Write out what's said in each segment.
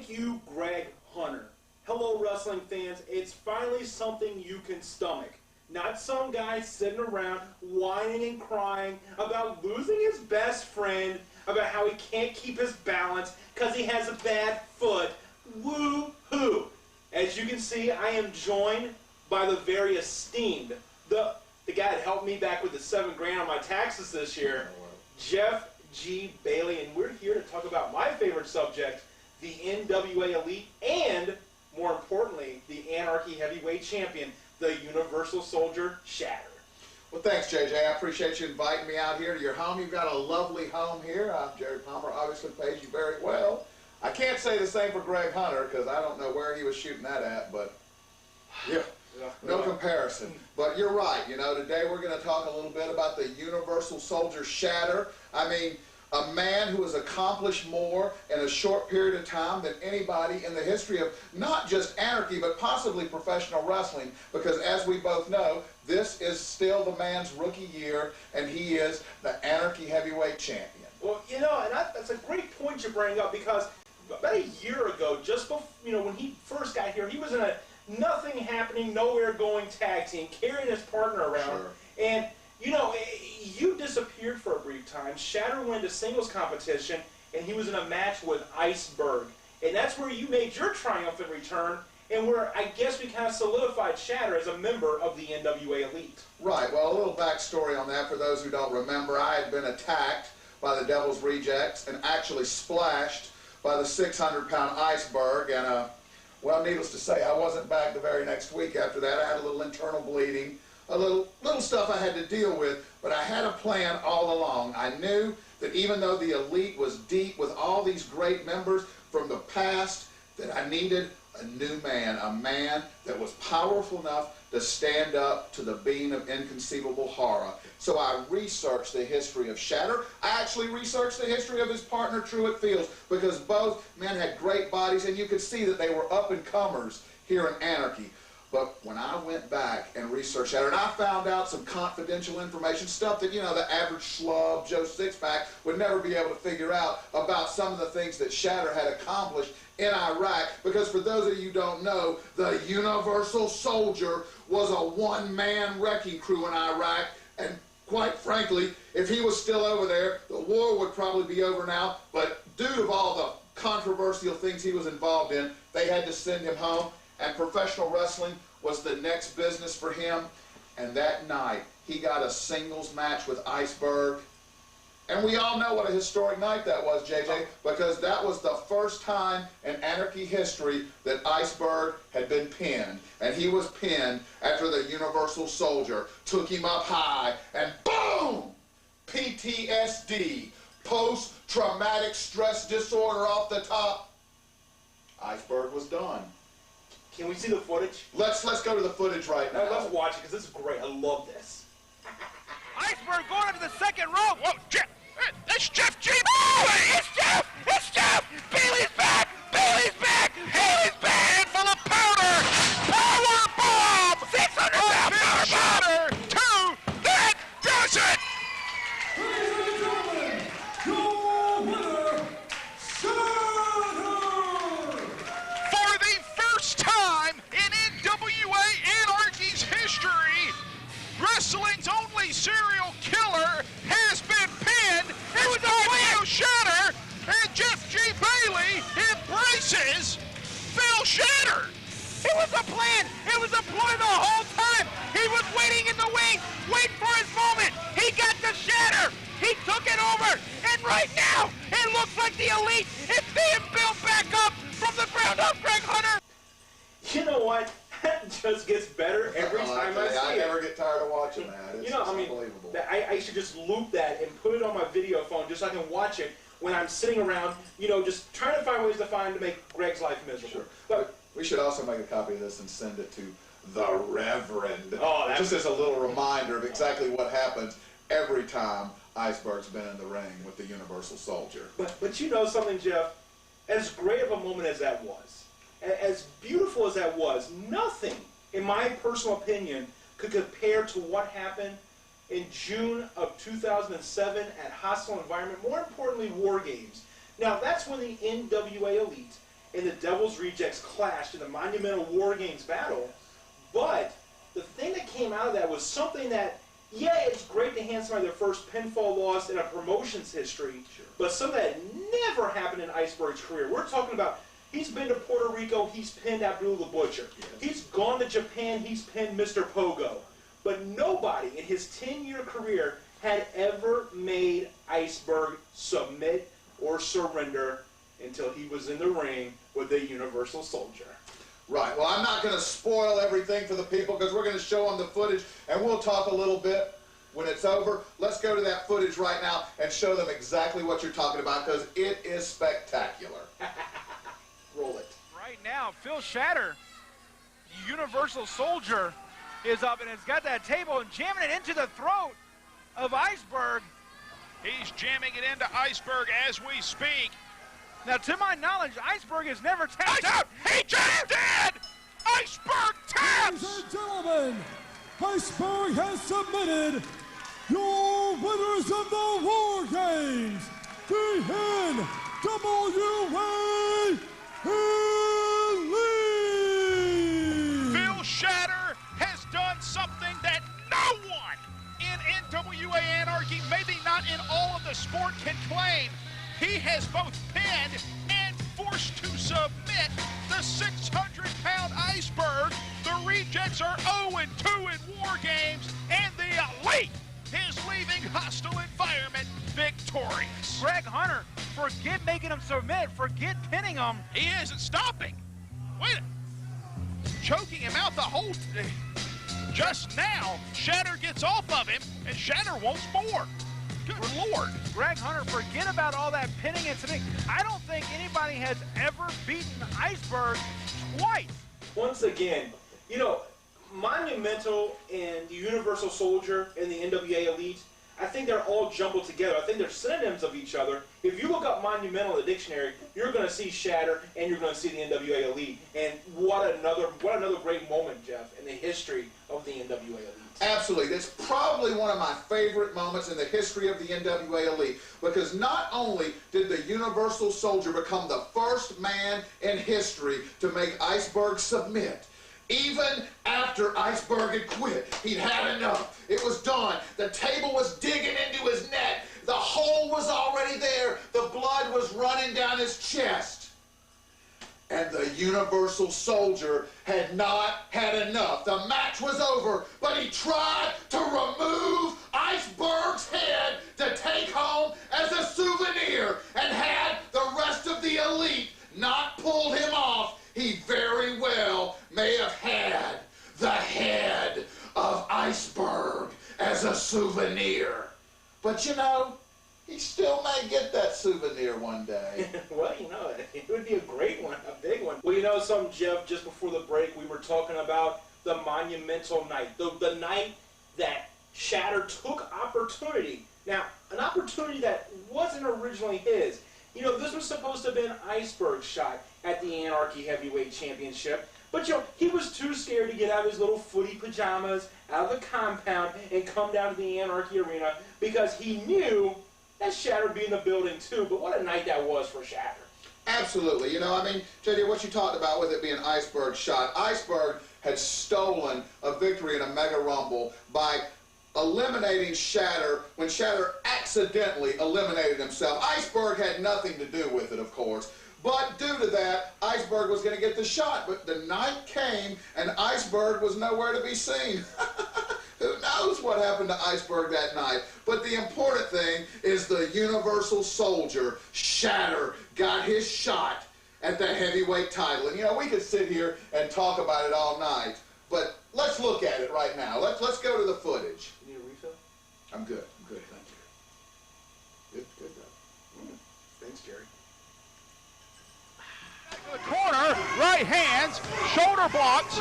Thank you, Greg Hunter. Hello, wrestling fans. It's finally something you can stomach. Not some guy sitting around whining and crying about losing his best friend, about how he can't keep his balance because he has a bad foot. Woo-hoo. As you can see, I am joined by the very esteemed, the guy that helped me back with the $7 grand on my taxes this year, Jeff G. Bailey, and we're here to talk about my favorite subject, the NWA Elite, and, more importantly, the Anarchy Heavyweight Champion, the Universal Soldier Shatter. Well, thanks, JJ. I appreciate you inviting me out here to your home. You've got a lovely home here. Jerry Palmer obviously pays you very well. I can't say the same for Greg Hunter because I don't know where he was shooting that at, but yeah, no comparison. But you're right. You know, today we're going to talk a little bit about the Universal Soldier Shatter. I mean, a man who has accomplished more in a short period of time than anybody in the history of not just anarchy, but possibly professional wrestling, because as we both know, this is still the man's rookie year, and he is the Anarchy Heavyweight Champion. Well, you know, and that's a great point you bring up, because about a year ago, just before, you know, when he first got here, he was in a nothing happening, nowhere going tag team, carrying his partner around, Sure. And you know, you disappeared for a brief time. Shatter went to singles competition, and he was in a match with ICEBERG. And that's where you made your triumphant return, and where I guess we kind of solidified Shatter as a member of the NWA Elite. Right. Well, a little backstory on that for those who don't remember. I had been attacked by the Devil's Rejects and actually splashed by the 600-pound ICEBERG. And, well, needless to say, I wasn't back the very next week after that. I had a little internal bleeding. A little stuff I had to deal with, but I had a plan all along. I knew that even though the Elite was deep with all these great members from the past, that I needed a new man, a man that was powerful enough to stand up to the being of inconceivable horror. So I researched the history of Shatter. I actually researched the history of his partner, Truett Fields, because both men had great bodies, and you could see that they were up-and-comers here in Anarchy. But when I went back and researched Shatter, and I found out some confidential information, stuff that, you know, the average schlub, Joe Sixpack, would never be able to figure out about some of the things that Shatter had accomplished in Iraq. Because for those of you who don't know, the Universal Soldier was a one-man wrecking crew in Iraq. And quite frankly, if he was still over there, the war would probably be over now. But due to all the controversial things he was involved in, they had to send him home. And professional wrestling was the next business for him. And that night, he got a singles match with ICEBERG. And we all know what a historic night that was, JJ, because that was the first time in Anarchy history that ICEBERG had been pinned. And he was pinned after the Universal Soldier took him up high, and boom! PTSD, post-traumatic stress disorder off the top. ICEBERG was done. Can we see the footage? Let's go to the footage right now. Let's watch it, because this is great. I love this. ICEBERG going up to the second rope. Whoa, Jeff! It's Jeff G. Bailey! It's Jeff! It's Jeff! Bailey's back! Bailey's back! Bailey's back! Handful of powder! Power bomb! 600-pound power bomb! Two! That does it! Ladies and gentlemen, your winner, Shatter! For the first time in NWA Anarchy's history, wrestling's only serial killer has been pinned. It was Phil Shatter, and Jeff G. Bailey embraces Phil Shatter. It was a plan. It was a ploy the whole time. He was waiting in the wings, waiting for his moment. He got the Shatter. He took it over, and right now, it looks like the Elite is being built back up from the ground up, Greg Hunter. You know what? That just gets better every time I see I it. never get tired of watching that. It's You know, I mean, unbelievable. I should just loop that and put it on my video phone just so I can watch it when I'm sitting around, you know, just trying to find ways to make Greg's life miserable. Sure. But We should also make a copy of this and send it to the Reverend. Oh, that's- just as a little reminder of exactly what happens every time ICEBERG's been in the ring with the Universal Soldier. But you know something, Jeff? As great of a moment as that was, as beautiful as that was, nothing, in my personal opinion, could compare to what happened in June of 2007 at Hostile Environment, more importantly, War Games. Now, that's when the NWA Elite and the Devil's Rejects clashed in the Monumental War Games battle. But the thing that came out of that was something that, yeah, it's great to hand somebody their first pinfall loss in a promotion's history, but something that never happened in ICEBERG's career. We're talking about, he's been to Puerto Rico, he's pinned Abdul the Butcher. He's gone to Japan, he's pinned Mr. Pogo. But nobody in his 10-year career had ever made ICEBERG submit or surrender until he was in the ring with the Universal Soldier. Right. Well, I'm not going to spoil everything for the people because we're going to show them the footage, and we'll talk a little bit when it's over. Let's go to that footage right now and show them exactly what you're talking about because it is spectacular. Roll it. Right now, Phil Shatter, the Universal Soldier, is up and has got that table and jamming it into the throat of ICEBERG. He's jamming it into ICEBERG as we speak. Now, to my knowledge, ICEBERG has never tapped out. He just did! ICEBERG taps! Ladies and gentlemen, ICEBERG has submitted your winners of the War Games, the NWA Elite! Phil Shatter has done something that no one in NWA Anarchy, maybe not in all of the sport, can claim. He has both pinned and forced to submit the 600-pound ICEBERG. The Rejects are 0-2 in War Games, and the Elite is leaving hostile environment victorious. Greg Hunter, forget making him submit, forget pinning him. He isn't stopping. Wait, choking him out the whole. Just now, Shatter gets off of him, and Shatter wants more. Good Lord. Greg Hunter, forget about all that pinning and submitting. I don't think anybody has ever beaten ICEBERG twice. Once again, you know, Monumental and the Universal Soldier and the NWA Elite, I think they're all jumbled together. I think they're synonyms of each other. If you look up Monumental in the dictionary, you're going to see Shatter and you're going to see the NWA Elite. And what another great moment, Jeff, in the history of the NWA Elite. Absolutely. It's probably one of my favorite moments in the history of the NWA Elite because not only did the Universal Soldier become the first man in history to make ICEBERG submit, even after ICEBERG had quit, he'd had enough. It was done. The table was digging into his neck. The hole was already there. The blood was running down his chest. And the Universal Soldier had not had enough. The match was over, but he tried to remove ICEBERG's head to take home as a souvenir. And had the rest of the Elite not pulled him off, he very well may have had the head of ICEBERG as a souvenir. But you know, he still may get that souvenir one day. Well, you know, it would be a great one, a big one. Well, you know something, Jeff, just before the break, we were talking about the monumental night, the night that Shatter took opportunity. Now, an opportunity that wasn't originally his. You know, this was supposed to have been ICEBERG's shot at the Anarchy Heavyweight Championship. But, you know, he was too scared to get out of his little footy pajamas, out of the compound, and come down to the Anarchy Arena because he knew that Shatter would be in the building too. But what a night that was for Shatter. Absolutely. You know, I mean, JD, what you talked about with it being ICEBERG's shot, ICEBERG had stolen a victory in a Mega Rumble by eliminating Shatter when Shatter accidentally eliminated himself. ICEBERG had nothing to do with it, of course. But due to that, ICEBERG was going to get the shot. But the night came, and ICEBERG was nowhere to be seen. Who knows what happened to ICEBERG that night? But the important thing is the Universal Soldier, Shatter, got his shot at the heavyweight title. And, you know, we could sit here and talk about it all night. But let's look at it right now. Let's go to the footage. You need a refill? I'm good. I'm good, thank you. Good, though. Thanks, Jerry. The corner, right hands, shoulder blocks,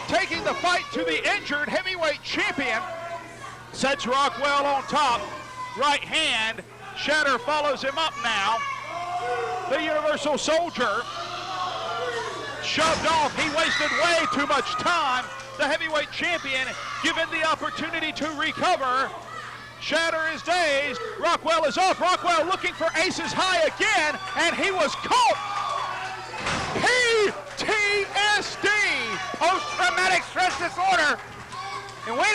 taking the fight to the injured heavyweight champion. Sets Rockwell on top, right hand. Shatter follows him up now. The Universal Soldier shoved off. He wasted way too much time. The heavyweight champion given the opportunity to recover. Shatter is dazed. Rockwell is off. Rockwell looking for aces high again, and he was caught.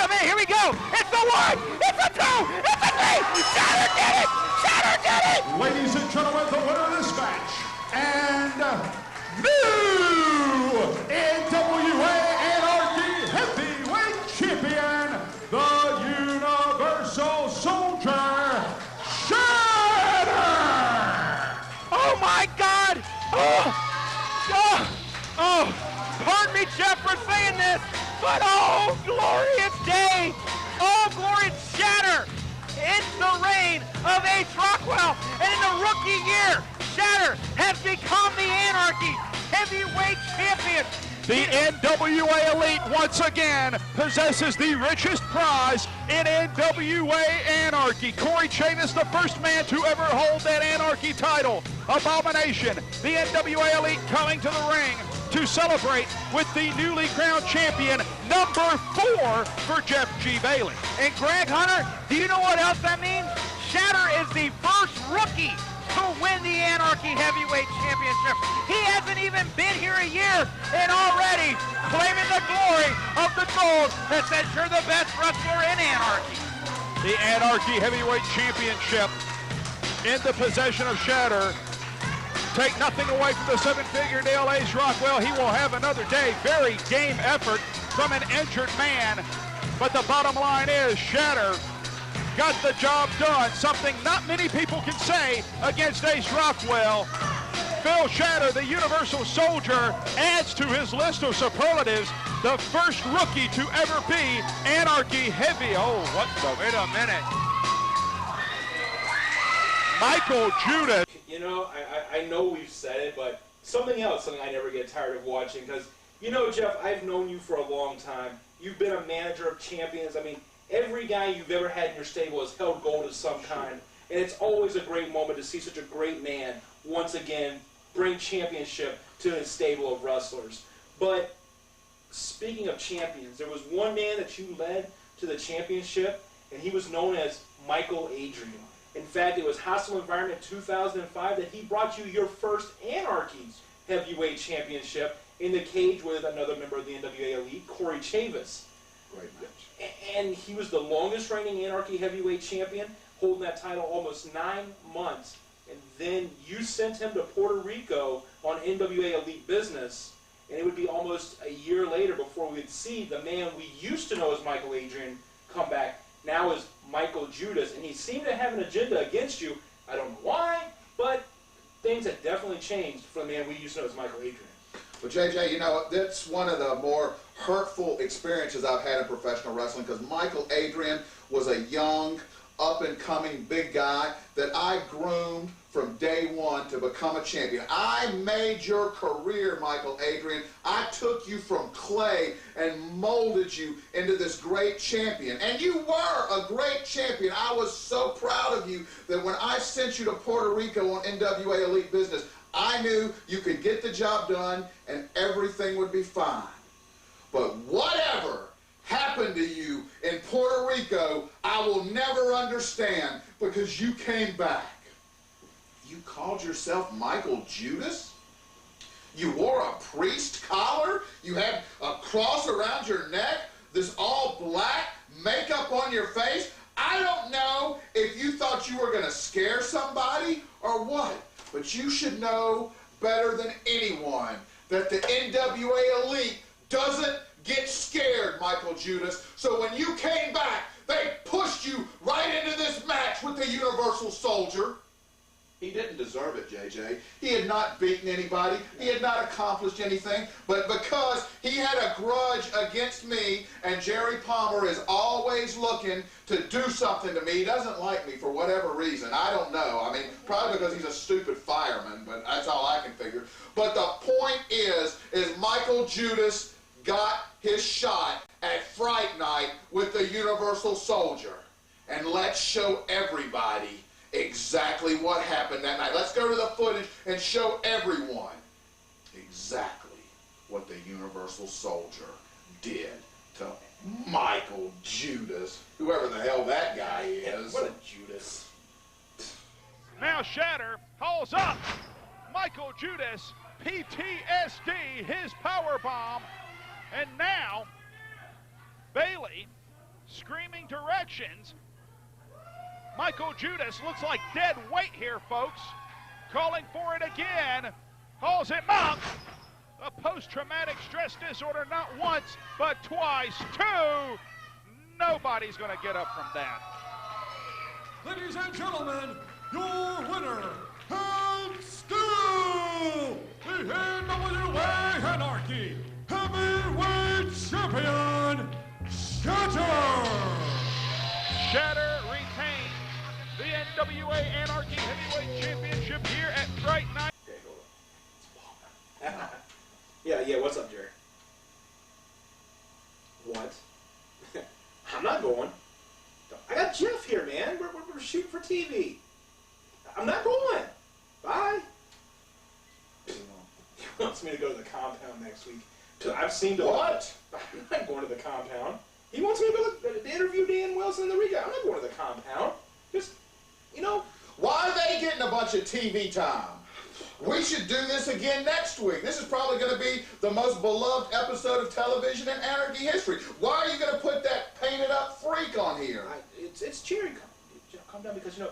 a minute, here we go. It's the 1, it's the 2, it's the 3. Shatter did it! Shatter did it! Ladies and gentlemen, the winner of this match and new NWA Anarchy Heavyweight Champion, the Universal Soldier, Shatter! Oh my God! Pardon me, Jeff, for saying this, but oh, glorious day! Oh, glorious Shatter! It's the reign of Ace Rockwell, and in the rookie year, Shatter has become the Anarchy Heavyweight Champion. The NWA Elite once again possesses the richest prize in NWA Anarchy. Corey Chavis, the first man to ever hold that Anarchy title. Abomination, the NWA Elite coming to the ring to celebrate with the newly crowned champion, number 4 for Jeff G. Bailey. And Greg Hunter, do you know what else that means? Shatter is the first rookie to win the Anarchy Heavyweight Championship. He hasn't even been here a year and already claiming the glory of the gold that says you're the best wrestler in Anarchy. The Anarchy Heavyweight Championship in the possession of Shatter. Take nothing away from the 7-figure deal, Ace Rockwell. He will have another day. Very game effort from an injured man. But the bottom line is Shatter got the job done. Something not many people can say against Ace Rockwell. Phil Shatter, the Universal Soldier, adds to his list of superlatives. The first rookie to ever be Anarchy Heavy. Oh, what the? Wait a minute. MIKAL Judas. You know, I know we've said it, but something I never get tired of watching, because, you know, Jeff, I've known you for a long time. You've been a manager of champions. I mean, every guy you've ever had in your stable has held gold of some kind, and it's always a great moment to see such a great man once again bring championship to his stable of wrestlers. But speaking of champions, there was one man that you led to the championship, and he was known as Michael Adrian. In fact, it was Hostile Environment 2005 that he brought you your first Anarchy Heavyweight Championship in the cage with another member of the NWA Elite, Corey Chavis. Great match. And he was the longest reigning Anarchy Heavyweight Champion, holding that title almost 9 months. And then you sent him to Puerto Rico on NWA Elite business, and it would be almost a year later before we'd see the man we used to know as Michael Adrian come back, now as Michael Judas. And he seemed to have an agenda against you. I don't know why, but things had definitely changed for the man we used to know as Michael Adrian. Well, JJ, you know, that's one of the more hurtful experiences I've had in professional wrestling, because Michael Adrian was a young, up-and-coming big guy that I groomed from day one to become a champion. I made your career, Michael Adrian. I took you from clay and molded you into this great champion. And you were a great champion. I was so proud of you that when I sent you to Puerto Rico on NWA Elite business, I knew you could get the job done and everything would be fine. But whatever happened to you in Puerto Rico, I will never understand, because you came back. You called yourself Michael Judas? You wore a priest collar? You had a cross around your neck? This all black makeup on your face? I don't know if you thought you were going to scare somebody or what, but you should know better than anyone that the NWA Elite doesn't get scared, Michael Judas. So when you came back, they pushed you right into this match with the Universal Soldier. He didn't deserve it, JJ. He had not beaten anybody. He had not accomplished anything. But because he had a grudge against me, and Jerry Palmer is always looking to do something to me. He doesn't like me for whatever reason. I don't know. I mean, probably because he's a stupid fireman, but that's all I can figure. But the point is Michael Judas got his shot at Fright Night with the Universal Soldier. And let's show everybody exactly what happened that night. Let's go to the footage and show everyone exactly what the Universal Soldier did to Michael Judas, whoever the hell that guy is. What a Judas. Now Shatter calls up Michael Judas, PTSD, his power bomb, and now Bailey screaming directions. Michael Judas looks like dead weight here, folks. Calling for it again. Calls him up. A post-traumatic stress disorder, not once, but twice. 2. Nobody's going to get up from that. Ladies and gentlemen, your winner, and still the NWA Anarchy Heavyweight Champion, Shatter! Shatter retains the NWA Anarchy Heavyweight Championship here at Fright Night. Okay, hold on. Yeah, what's up, Jerry? What? I'm not going. I got Jeff here, man. We're shooting for TV. I'm not going. Bye. He wants me to go to the compound next week. I've seen the... What? I'm not going to the compound. He wants me to go to interview Dan Wilson in the recap. I'm not going to the compound. Just, you know... Why are they getting a bunch of TV time? We should do this again next week. This is probably going to be the most beloved episode of television in Anarchy history. Why are you going to put that painted up freak on here? It's Jerry. Calm down, because, you know,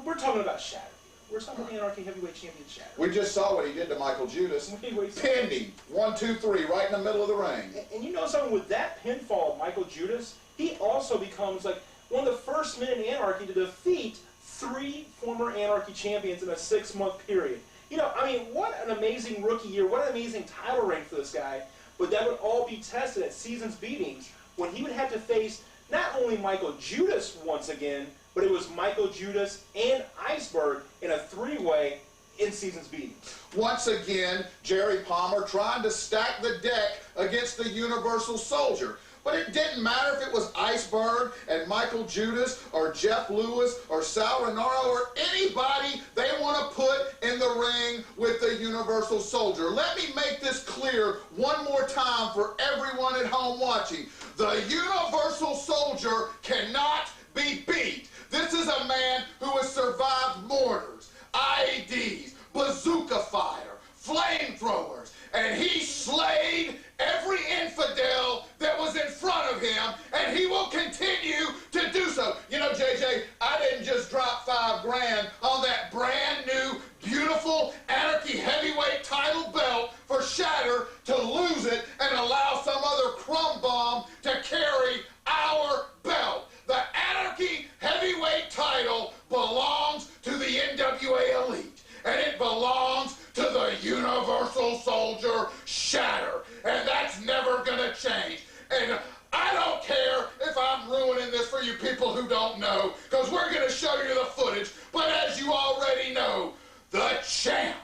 we're talking about Shatter here. We're talking about the Anarchy Heavyweight Champion Shatter. We just saw what he did to Michael Judas. Pinned him. 1, 2, 3, right in the middle of the ring. And you know something? With that pinfall of Michael Judas, he also becomes like one of the first men in Anarchy to defeat 3 former Anarchy champions in a 6-month period. You know, I mean, what an amazing rookie year. What an amazing title reign for this guy. But that would all be tested at Season's Beatings when he would have to face not only Michael Judas once again, but it was Michael Judas and ICEBERG in a 3-way in Season's Beatings. Once again, Jerry Palmer trying to stack the deck against the Universal Soldier. But it didn't matter if it was ICEBERG and Michael Judas or Jeff Lewis or Sal Rinauro or anybody they want to put in the ring with the Universal Soldier. Let me make this clear one more time for everyone at home watching. The Universal Soldier cannot be beat. This is a man who has survived mortars, IEDs, bazooka fire, flamethrowers, and he slayed every infidel that was in front of him, and he will continue to do so. You know, JJ, I didn't just drop $5 grand on that brand new, beautiful Anarchy Heavyweight title belt for Shatter to lose it and allow some other crumb bomb to carry our belt. The Anarchy Heavyweight title belongs to the NWA Elite, and it belongs to the Universal Soldier Shatter, and that's never gonna change. And I don't care if I'm ruining this for you people who don't know, because we're gonna show you the footage, but as you already know, the champ,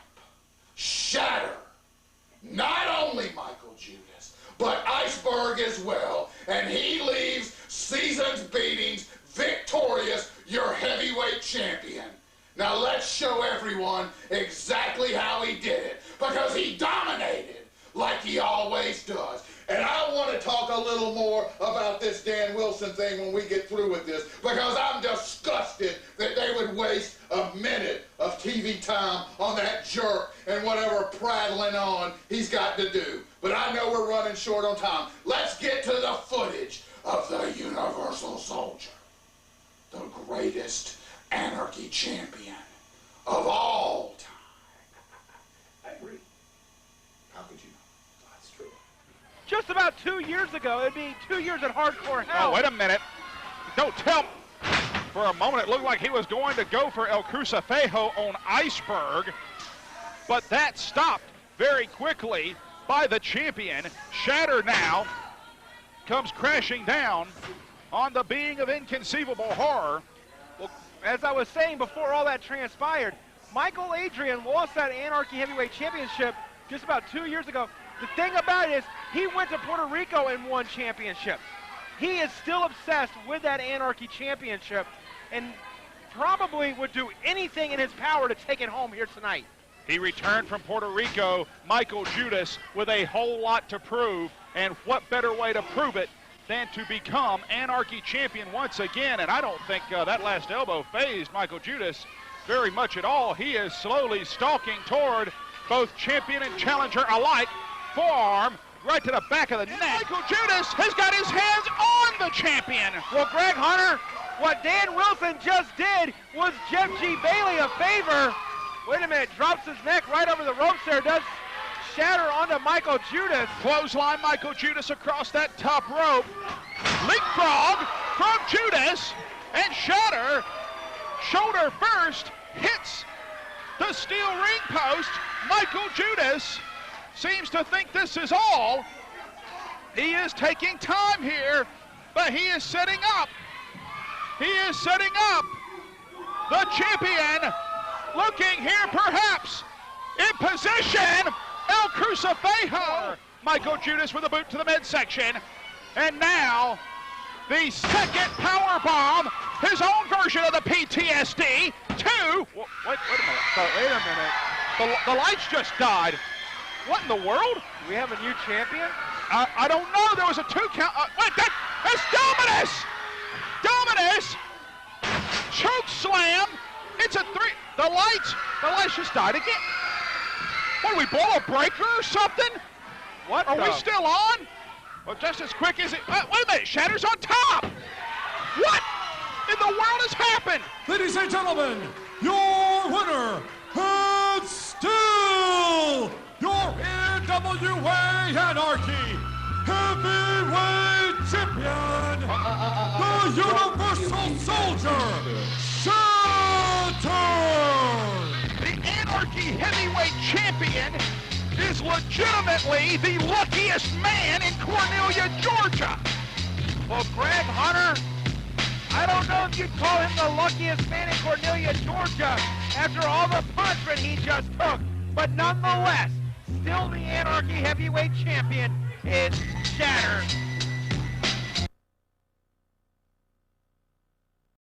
Shatter, not only Michael Judas, but ICEBERG as well, and he leaves Season's Beatings victorious, your heavyweight champion. Now let's show everyone exactly how he did it, because he dominated like he always does. And I want to talk a little more about this Dan Wilson thing when we get through with this, because I'm disgusted that they would waste a minute of TV time on that jerk and whatever prattling on he's got to do. But I know we're running short on time. Let's get to the footage of the Universal Soldier, the greatest Anarchy champion of all time. I agree. How could you? That's true. Just about 2 years ago, it'd be 2 years at Hardcore Hell. Oh, wait a minute. Don't tell me. For a moment, it looked like he was going to go for El Crucifejo on ICEBERG, but that stopped very quickly by the champion. Shatter now comes crashing down on the being of inconceivable horror. Well, as I was saying before all that transpired, Michael Adrian lost that Anarchy Heavyweight Championship just about 2 years ago. The thing about it is he went to Puerto Rico and won championships. He is still obsessed with that Anarchy Championship and probably would do anything in his power to take it home here tonight. He returned from Puerto Rico, Michael Judas, with a whole lot to prove, and what better way to prove it than to become Anarchy champion once again. And I don't think that last elbow phased Michael Judas very much at all. He is slowly stalking toward both champion and challenger alike. Forearm right to the back of the neck. Michael Judas has got his hands on the champion. Well, Greg Hunter, what Dan Wilson just did was Jeff G. Bailey a favor. Wait a minute, drops his neck right over the ropes there, does Shatter onto Michael Judas. Clothesline Michael Judas across that top rope. Leapfrog from Judas, and Shatter, shoulder first, hits the steel ring post. Michael Judas seems to think this is all. He is taking time here, but he is setting up. He is setting up the champion, looking here perhaps in position. El Crucifejo. Michael Judas with a boot to the midsection. And now the second power bomb, his own version of the PTSD. Two. Wait a minute. The lights just died. What in the world? Do we have a new champion? I don't know. There was a 2 count. Wait, that's Dominus. Dominus. Choke slam. It's a 3. The lights just died again. What, we blow a breaker or something? What? Are we still on? Well, just as quick as it. Wait a minute. Shatter's on top. What in the world has happened? Ladies and gentlemen, your winner and still your NWA Anarchy Heavyweight Champion, the Universal Soldier, Shatter! The Anarchy Heavyweight Champion is legitimately the luckiest man in Cornelia, Georgia. Well, Greg Hunter, I don't know if you'd call him the luckiest man in Cornelia, Georgia, after all the punishment he just took. But nonetheless, still the Anarchy Heavyweight Champion is Shatter.